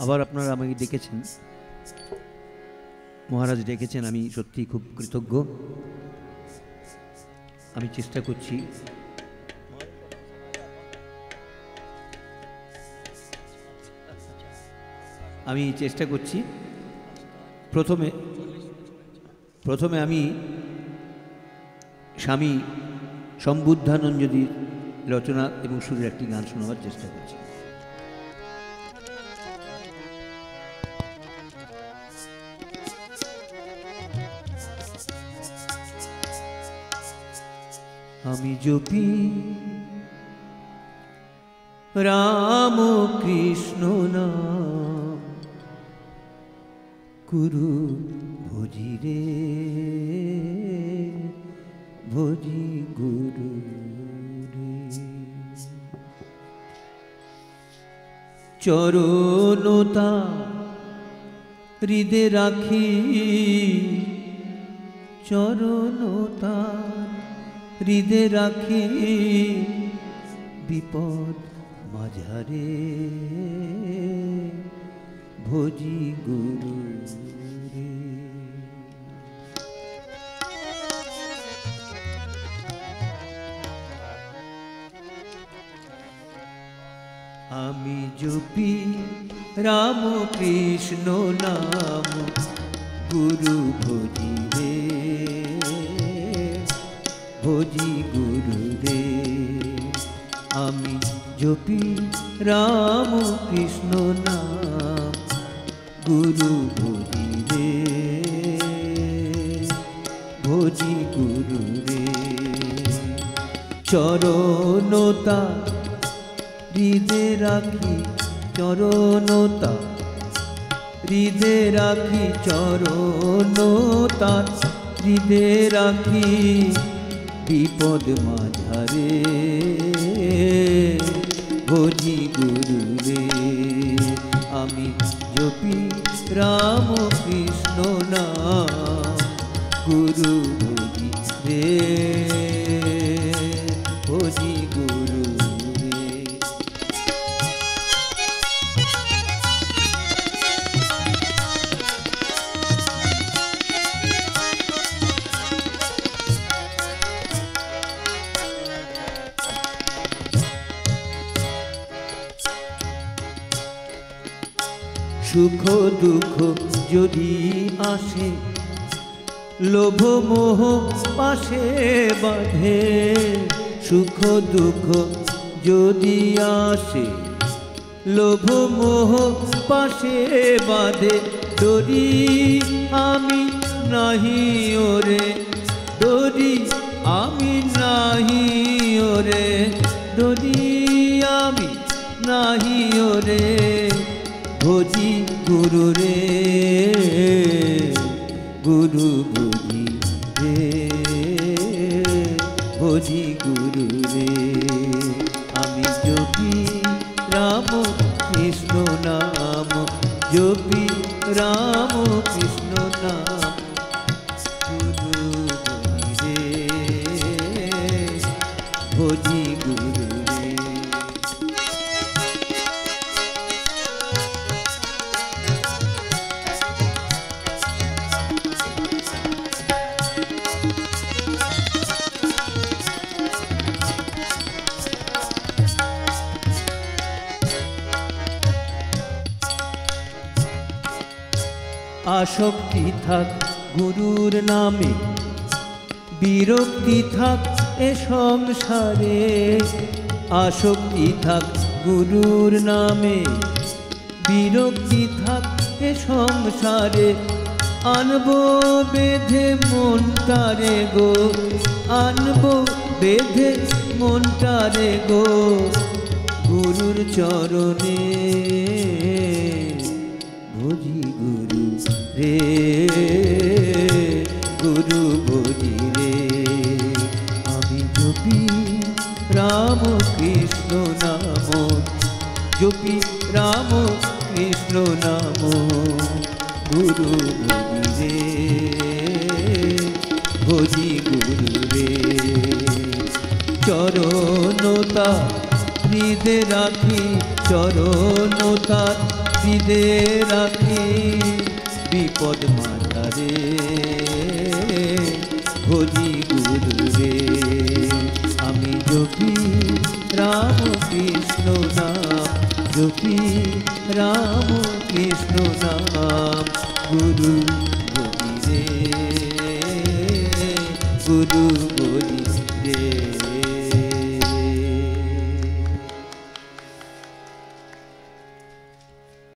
আবার আপনারা আমাকে ডেকেছেন, মহারাজ ডেকেছেন, আমি সত্যি খুব কৃতজ্ঞ। আমি চেষ্টা করছি প্রথমে আমি স্বামী সম্বুদ্ধানন্দজির রচনা এবং সুরের একটি গান শোনাবার চেষ্টা করছি। আমি জপি রাম কৃষ্ণ নাম, গুরু ভজি রে ভজি গুরু রে। চরণতা হৃদে রাখি, চরণতা হৃদে রাখি, বিপদ মাঝারে ভজি গুরু রে। আমি জপি রাম কৃষ্ণ নাম, গুরু ভজি রে ভজি গুরু রে। আমি জপি রাম কৃষ্ণ নাম, গুরু ভজি রে ভজি গুরু রে। চরণতা হৃদে রাখি, চরণতা হৃদে রাখি, চরণতা হৃদে রাখি, বিপদ মাঝারে ভজি গুরু রে। আমি জপি রাম কৃষ্ণ নাম, গুরু ভজি রে ভজি গুরু রে। সুখ দুঃখ যদি আসে, লোভ মোহ পাশে বাঁধে। সুখ দুঃখ যদি আসে, লোভ মোহ পাশে বাঁধে। ডরি আমি নাহি ওরে, ডরি আমি নাহি ওরে, ডরি আমি নাহি ওরে, ভজি গুরু রে গুরু ভজি রে ভজি গুরু রে। আমি জপি রাম কৃষ্ণ নাম, জপি রাম কৃষ্ণ নাম, গুরু ভজি রে ভজি গুরু রে। আসক্তি থাক গুরুর নামে, বিরক্তি থাক এ সংসারে। আসক্তি থাক গুরুর নামে, বিরক্তি থাক এ সংসারে। আনবো বেঁধে মনটারে গো, আনবো বেঁধে মনটারে গো, গুরুর চরণে ভজি গুরু রে গুরু ভজি রে। আমি জপি রাম কৃষ্ণ নাম, জপি রাম কৃষ্ণ নাম, গুরু ভজি রে ভজি গুরু রে। চরণতা হৃদে রাখি, চরণতা বিদে রাখি বিপদ মাতারে ভজি গুরু রে আমি জপি রাম কৃষ্ণ নাম জপি রাম কৃষ্ণ নাম গুরু বলি রে গুরু বলি রে